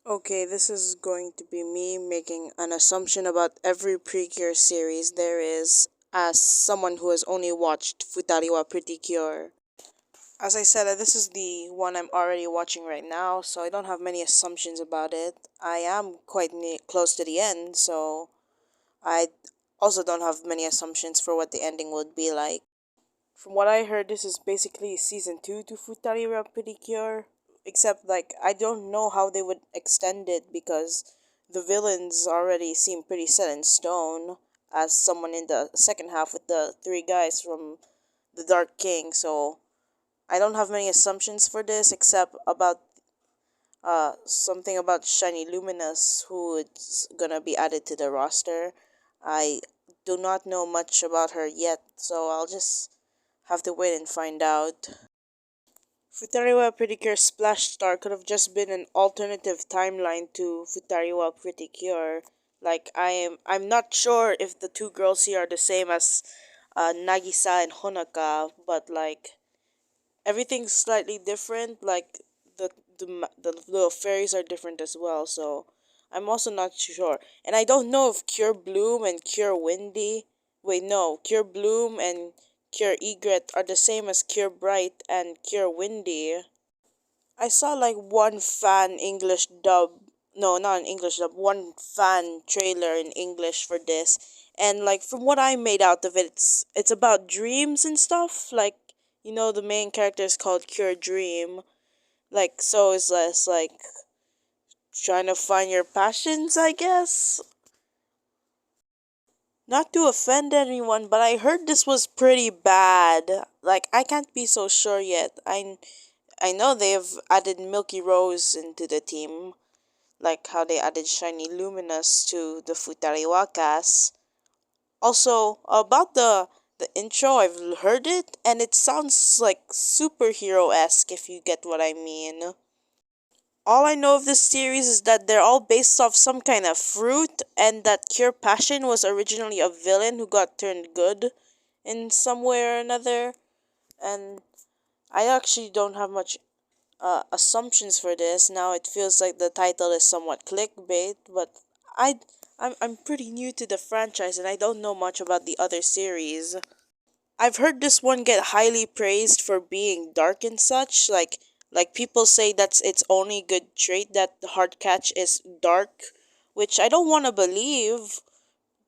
Okay, this is going to be me making an assumption about every Precure series there is, as someone who has only watched Futari Wa Precure. As I said, this is the one I'm already watching right now, so I don't have many assumptions about it. I am quite close to the end, so I also don't have many assumptions for what the ending would be like. From what I heard, this is basically season 2 to Futari Wa Precure. Except, like, I don't know how they would extend it because the villains already seem pretty set in stone as someone in the second half with the three guys from the Dark King. So I don't have many assumptions for this except about something about Shiny Luminous who is gonna be added to the roster. I do not know much about her yet, so I'll just have to wait and find out. Futariwa Pretty Splash Star could have just been an alternative timeline to Futariwa Pretty Cure. Like I'm not sure if the two girls here are the same as Nagisa and Honaka, but like everything's slightly different. Like the little fairies are different as well. So I'm also not sure, and I don't know if Cure Bloom and Cure Windy. Wait, no, Cure Bloom and Cure Egret are the same as Cure Bright and Cure Windy. I saw like one fan English dub. No, not an English dub. One fan trailer in English for this, and like from what I made out of it, it's about dreams and stuff. Like the main character is called Cure Dream. Like so, it's less like trying to find your passions, I guess. Not to offend anyone, but I heard this was pretty bad. Like I can't be so sure yet. I know they've added Milky Rose into the team, like how they added Shiny Luminous to the Futariwa cast. Also, about the intro, I've heard it and it sounds like superhero esque if you get what I mean. All I know of this series is that they're all based off some kind of fruit, and that Cure Passion was originally a villain who got turned good in some way or another. And I actually don't have much assumptions for this. Now it feels like the title is somewhat clickbait, but I I'm pretty new to the franchise and I don't know much about the other series. I've heard this one get highly praised for being dark and such. Like people say that's its only good trait, that the hard catch is dark, which I don't want to believe.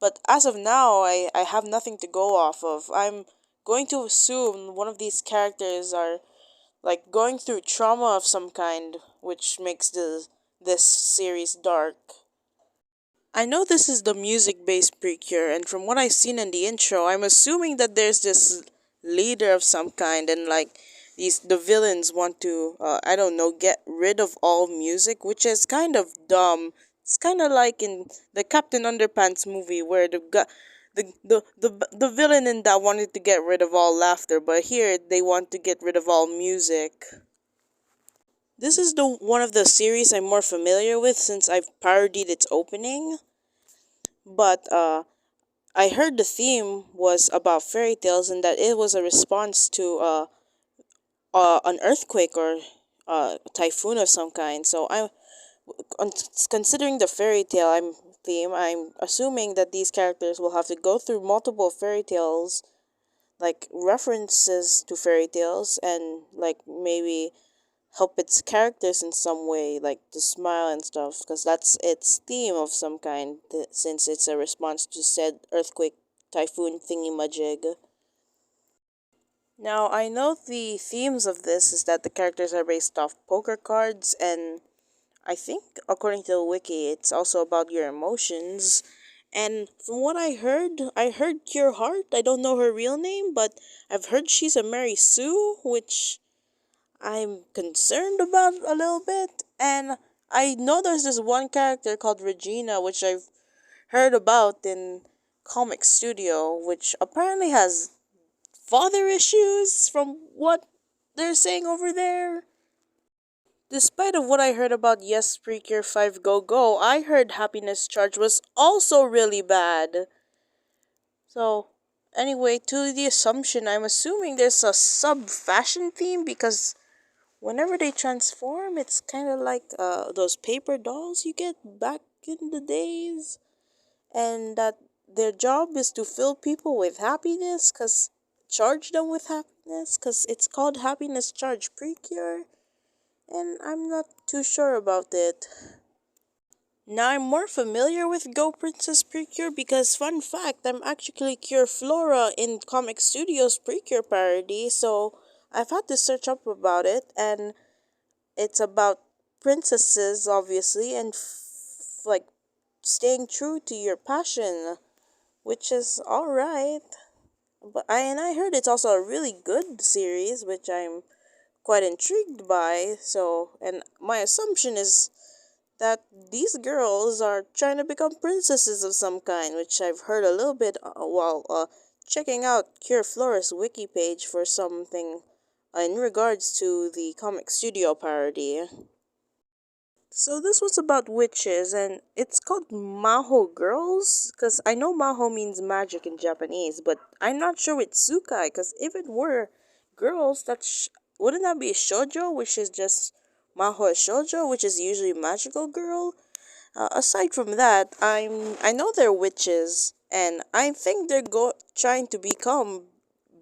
But as of now, I have nothing to go off of. I'm going to assume one of these characters are like going through trauma of some kind, which makes this series dark. I know this is the music based Precure, and from what I've seen in the intro, I'm assuming that there's this leader of some kind, and like the villains want to I don't know, get rid of all music, which is kind of dumb. It's kind of like in the Captain Underpants movie where the villain in that wanted to get rid of all laughter, but here they want to get rid of all music. This is the one of the series I'm more familiar with since I've parodied its opening. But I heard the theme was about fairy tales and that it was a response to an earthquake or typhoon of some kind. So con- considering the fairy tale theme, I'm assuming that these characters will have to go through multiple fairy tales, like references to fairy tales, and like maybe help its characters in some way, like to smile and stuff, because that's its theme of some kind, since it's a response to said earthquake, typhoon thingy majig. Now, I know the themes of this is that the characters are based off poker cards, and I think, according to the wiki, it's also about your emotions. And from what I heard Cure Heart. I don't know her real name, but I've heard she's a Mary Sue, which I'm concerned about a little bit. And I know there's this one character called Regina, which I've heard about in Comic Studio, which apparently has father issues from what they're saying over there. Despite of what I heard about Yes Precure 5 Go Go, I heard Happiness Charge was also really bad. So, anyway, to the assumption, I'm assuming there's a sub fashion theme because whenever they transform, it's kind of like those paper dolls you get back in the days, and that their job is to fill people with happiness, cause charge them with happiness, cause it's called happiness charge precure, and I'm not too sure about it. Now I'm more familiar with Go Princess Precure because fun fact, I'm actually Cure Flora in Comic Studios Precure parody, so I've had to search up about it, and it's about princesses obviously, and like staying true to your passion, which is all right. But I heard it's also a really good series, which I'm quite intrigued by. So, and my assumption is that these girls are trying to become princesses of some kind, which I've heard a little bit while checking out Cure Flora's wiki page for something in regards to the comic studio parody. So this was about witches, and it's called Maho Girls, because I know Maho means magic in Japanese, but I'm not sure it's Tsukai, because if it were girls, wouldn't that be shoujo, which is just Maho shoujo, which is usually magical girl? Aside from that, I know they're witches, and I think they're trying to become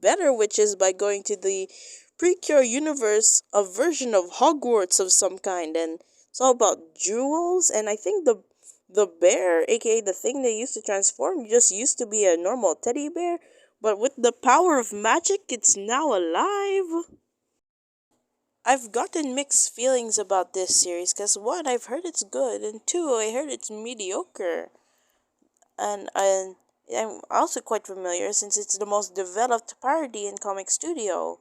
better witches by going to the Precure universe, a version of Hogwarts of some kind, and it's all about jewels. And I think the bear, aka the thing they used to transform, just used to be a normal teddy bear, but with the power of magic, it's now alive. I've gotten mixed feelings about this series because one, I've heard it's good, and two, I heard it's mediocre. And I'm also quite familiar since it's the most developed parody in Comic Studio.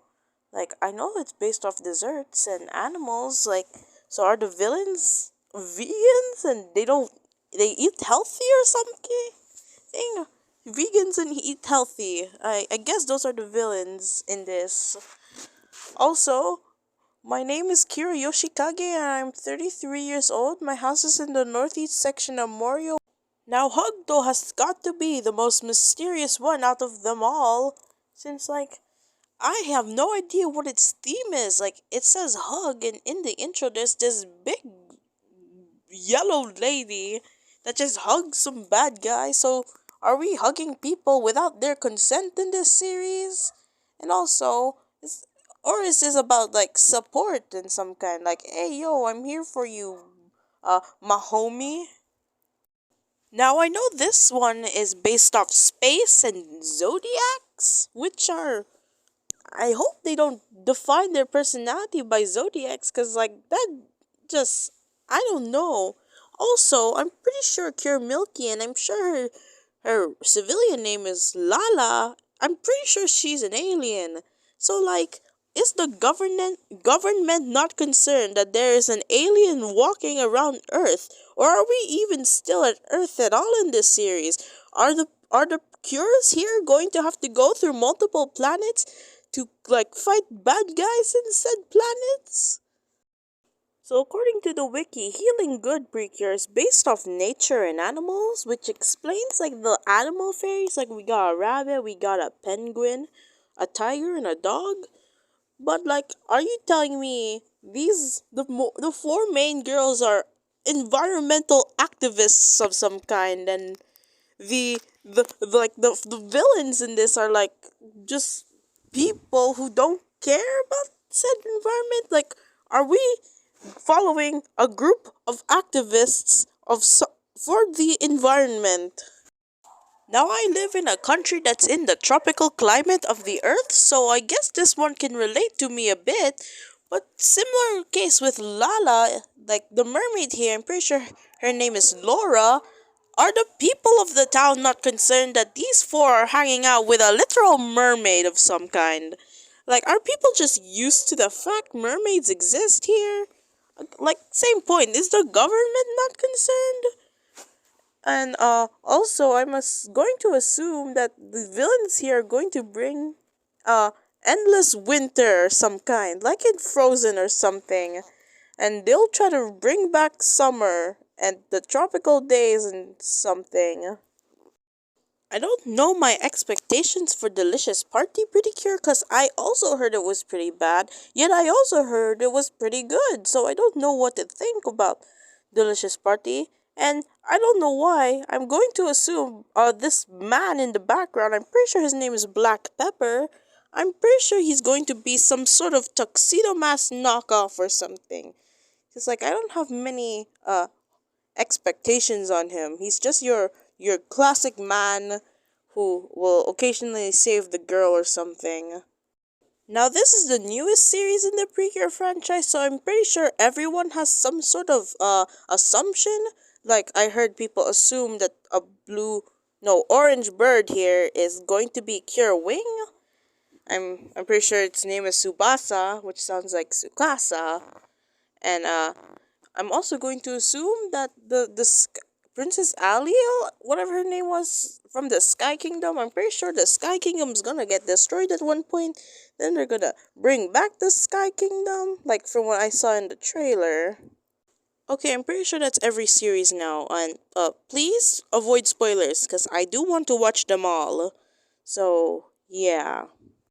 Like I know it's based off desserts and animals. Like so, are the villains vegans and they eat healthy or something? Thing vegans and eat healthy. I guess those are the villains in this. Also, my name is Kira Yoshikage and I'm 33 years old. My house is in the northeast section of Morio. Now, Hugdo has got to be the most mysterious one out of them all, since, like, I have no idea what its theme is. Like, it says hug, and in the intro, there's this big yellow lady that just hugs some bad guy. So, are we hugging people without their consent in this series? And also, or is this about like support in some kind? Like, hey yo, I'm here for you, my homie. Now I know this one is based off space and zodiacs, which are I hope they don't define their personality by zodiacs, cause like that just I don't know. Also, I'm pretty sure Cure Milky, and I'm sure her civilian name is Lala. I'm pretty sure she's an alien. So like, is the government not concerned that there is an alien walking around Earth, or are we even still at Earth at all in this series? Are the cures here going to have to go through multiple planets to like fight bad guys in said planets? So according to the wiki, healing good precure is based off nature and animals, which explains like the animal fairies. Like we got a rabbit, we got a penguin, a tiger, and a dog. But like, are you telling me the four main girls are environmental activists of some kind, and the villains in this are like just people who don't care about said environment? Like, are we following a group of activists for the environment? Now I live in a country that's in the tropical climate of the earth, so I guess this one can relate to me a bit. But similar case with Lala, like the mermaid here, I'm pretty sure her name is Laura. Are the people of the town not concerned that these four are hanging out with a literal mermaid of some kind? Like, are people just used to the fact mermaids exist here? Like, same point, is the government not concerned? And also going to assume that the villains here are going to bring endless winter of some kind, like in Frozen or something. And they'll try to bring back summer and the tropical days and something. I don't know my expectations for Delicious Party Precure because I also heard it was pretty bad, yet I also heard it was pretty good. So I don't know what to think about Delicious Party, and I don't know why. I'm going to assume this man in the background, I'm pretty sure his name is Black Pepper. I'm pretty sure he's going to be some sort of tuxedo mask knockoff or something. It's like I don't have many expectations on him. He's just your classic man who will occasionally save the girl or something. Now this is the newest series in the Precure franchise, so I'm pretty sure everyone has some sort of assumption. Like I heard people assume that a blue no orange bird here is going to be Cure Wing. I'm pretty sure its name is Subasa, which sounds like Sukasa. And I'm also going to assume that Princess Aliel, whatever her name was, from the Sky Kingdom. I'm pretty sure the Sky Kingdom's gonna get destroyed at one point. Then they're gonna bring back the Sky Kingdom, like from what I saw in the trailer. Okay, I'm pretty sure that's every series now. And please avoid spoilers, cause I do want to watch them all. So yeah.